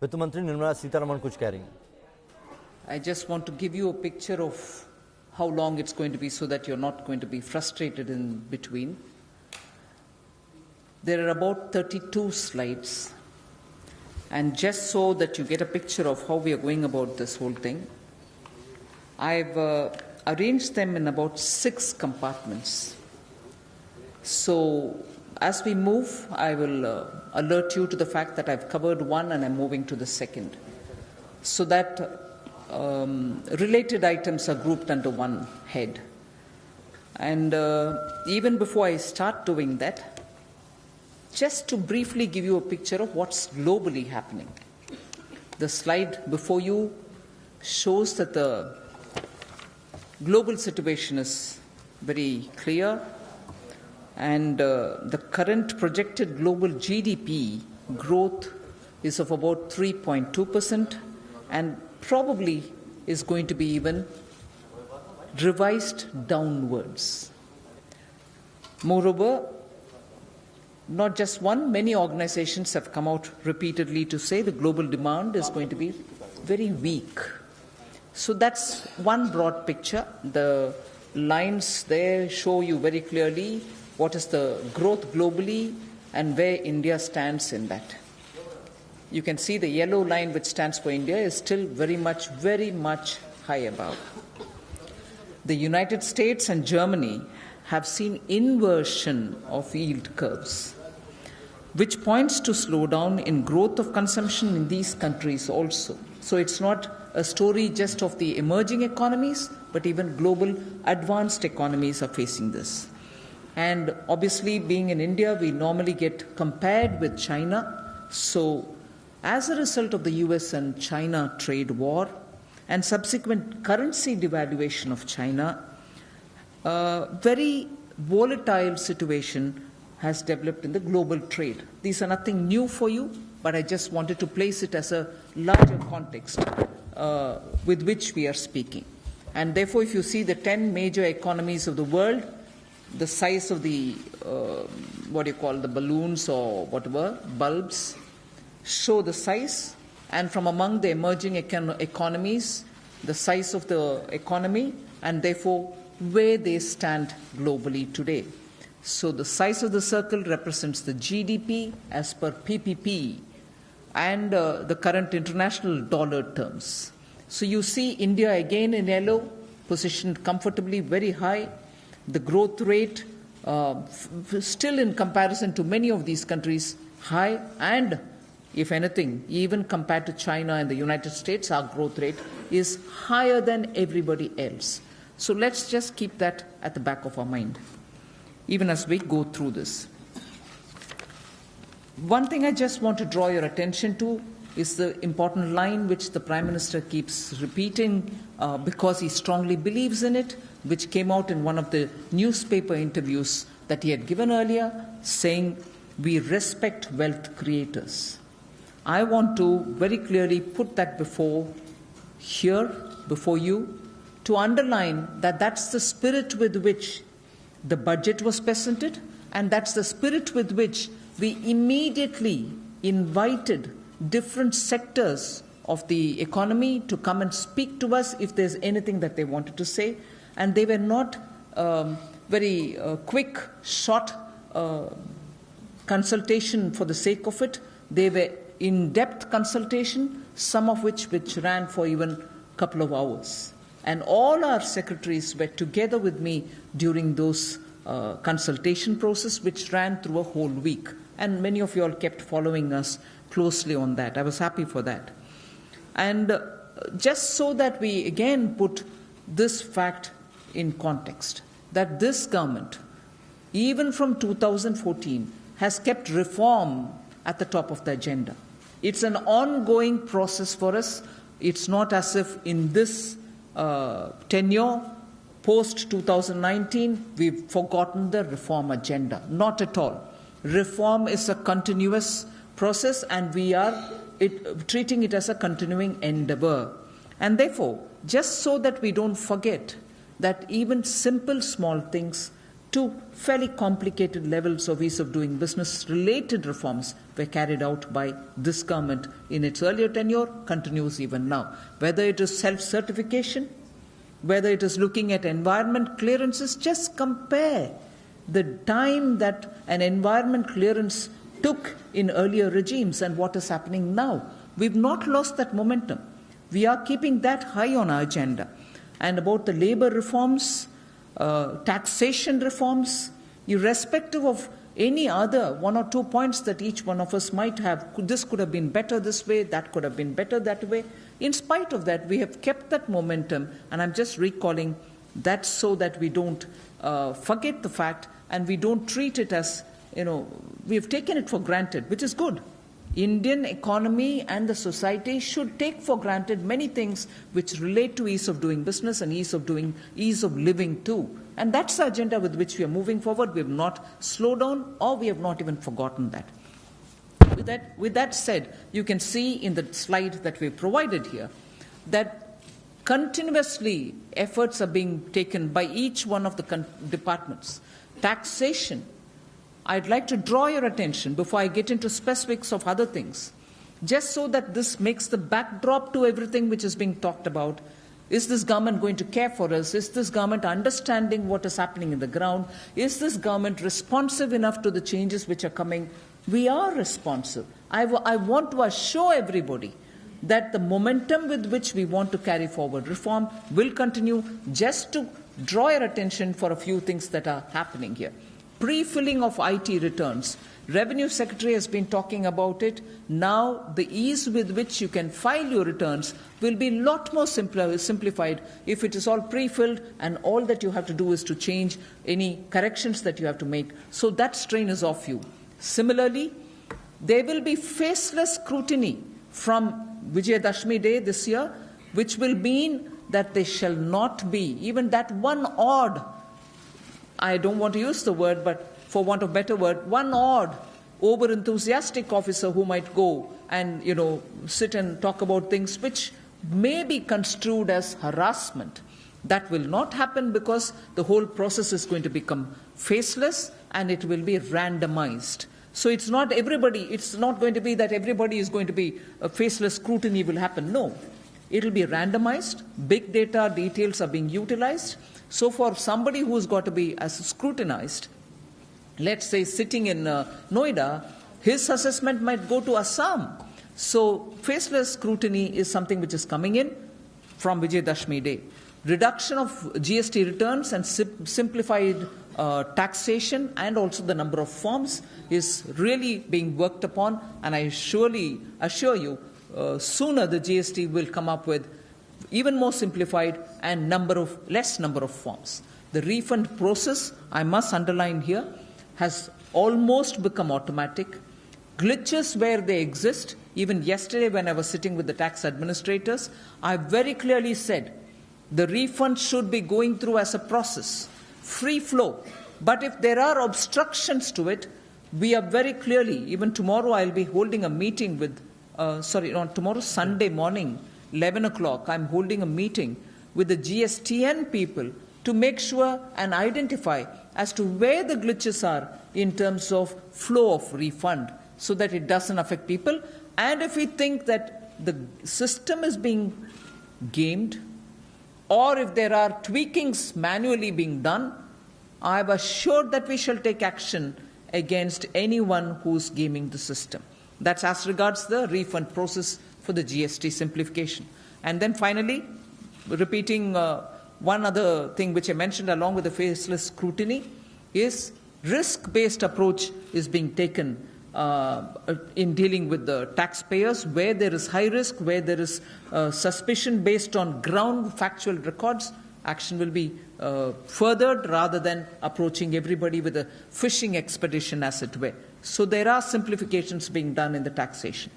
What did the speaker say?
वित्त मंत्री निर्मला सीतारमण कुछ कह रही हैं. I just want to give you a picture of how long it's going to be so that you're not going to be frustrated in between. There are about 32 slides. And just so that you get a picture of how we are going about this whole thing, I've arranged them in about 6 compartments. So as we move, I will alert you to the fact that I've covered one and I'm moving to the second, so that related items are grouped under one head. And even before I start doing that, just to briefly give you a picture of what's globally happening. The slide before you shows that the global situation is very clear, and the current projected global GDP growth is of about 3.2%, and probably is going to be even revised downwards. Moreover, not just one, many organizations have come out repeatedly to say the global demand is going to be very weak. So that's one broad picture. The lines there show you very clearly what is the growth globally and where India stands in that. You can see the yellow line, which stands for India, is still very much high above. The United States and Germany have seen inversion of yield curves, which points to slowdown in growth of consumption in these countries also. So it's not a story just of the emerging economies, but even global advanced economies are facing this. And obviously, being in India, we normally get compared with China. So as a result of the US and China trade war and subsequent currency devaluation of China, a very volatile situation has developed in the global trade. These are nothing new for you, but I just wanted to place it as a larger context with which we are speaking. And therefore, if you see the 10 major economies of the world, the size of the, the balloons or whatever, bulbs, show the size, and from among the emerging economies, the size of the economy, and therefore where they stand globally today. So the size of the circle represents the GDP as per PPP and the current international dollar terms. So you see India again in yellow, positioned comfortably very high. The growth rate still in comparison to many of these countries high, and if anything, even compared to China and the United States, our growth rate is higher than everybody else. So let's just keep that at the back of our mind, even as we go through this. One thing I just want to draw your attention to is the important line which the Prime Minister keeps repeating because he strongly believes in it, which came out in one of the newspaper interviews that he had given earlier, saying, "We respect wealth creators." I want to very clearly put that before you, to underline that that's the spirit with which the budget was presented, and that's the spirit with which we immediately invited different sectors of the economy to come and speak to us if there's anything that they wanted to say. And they were not very quick, short consultation for the sake of it. They were in-depth consultation, some of which ran for even a couple of hours. And all our secretaries were together with me during those consultation process, which ran through a whole week. And many of you all kept following us closely on that. I was happy for that. And just so that we again put this fact in context, that this government, even from 2014, has kept reform at the top of the agenda. It's an ongoing process for us. It's not as if in this tenure, post-2019, we've forgotten the reform agenda. Not at all. Reform is a continuous process, and we are treating it as a continuing endeavor. And therefore, just so that we don't forget that even simple small things to fairly complicated levels of ease of doing business related reforms were carried out by this government in its earlier tenure, continues even now. Whether it is self-certification, whether it is looking at environment clearances, just compare the time that an environment clearance took in earlier regimes and what is happening now. We've not lost that momentum. We are keeping that high on our agenda. And about the labor reforms, taxation reforms, irrespective of any other one or 2 points that each one of us might have, this could have been better this way, that could have been better that way. In spite of that, we have kept that momentum, and I'm just recalling that so that we don't forget the fact and we don't treat it as, we have taken it for granted, which is good. Indian economy and the society should take for granted many things which relate to ease of doing business and ease of living too. And that's the agenda with which we are moving forward. We have not slowed down, or we have not even forgotten that. With that said, you can see in the slide that we provided here that continuously efforts are being taken by each one of the departments. Taxation, I'd like to draw your attention before I get into specifics of other things, just so that this makes the backdrop to everything which is being talked about. Is this government going to care for us? Is this government understanding what is happening in the ground? Is this government responsive enough to the changes which are coming? We are responsive. I want to assure everybody that the momentum with which we want to carry forward reform will continue. Just to draw your attention for a few things that are happening here. Pre-filling of IT returns. Revenue Secretary has been talking about it. Now, the ease with which you can file your returns will be a lot more simplified if it is all pre-filled and all that you have to do is to change any corrections that you have to make. So that strain is off you. Similarly, there will be faceless scrutiny from Vijayadashmi Day this year, which will mean that there shall not be even that one odd, I don't want to use the word, but for want of a better word, one odd over-enthusiastic officer who might go and, sit and talk about things which may be construed as harassment. That will not happen because the whole process is going to become faceless and it will be randomized. So it's not going to be that everybody is going to be a faceless scrutiny will happen. No. It will be randomized. Big data details are being utilized. So for somebody who's got to be as scrutinized, let's say sitting in Noida, his assessment might go to Assam. So faceless scrutiny is something which is coming in from Vijayadashmi Day. Reduction of GST returns and simplified taxation and also the number of forms is really being worked upon, and I surely assure you sooner the GST will come up with even more simplified and less number of forms. The refund process, I must underline here, has almost become automatic. Glitches where they exist, even yesterday when I was sitting with the tax administrators, I very clearly said the refund should be going through as a process, free flow. But if there are obstructions to it, we are very clearly, even tomorrow I'll be holding a meeting with, tomorrow Sunday morning, 11 o'clock, I'm holding a meeting with the GSTN people to make sure and identify as to where the glitches are in terms of flow of refund so that it doesn't affect people. And if we think that the system is being gamed or if there are tweakings manually being done, I've assured that we shall take action against anyone who's gaming the system. That's as regards the refund process for the GST simplification. And then finally, repeating one other thing which I mentioned along with the faceless scrutiny is risk-based approach is being taken in dealing with the taxpayers where there is high risk, where there is suspicion based on ground factual records. Action will be furthered rather than approaching everybody with a fishing expedition, as it were. So there are simplifications being done in the taxation.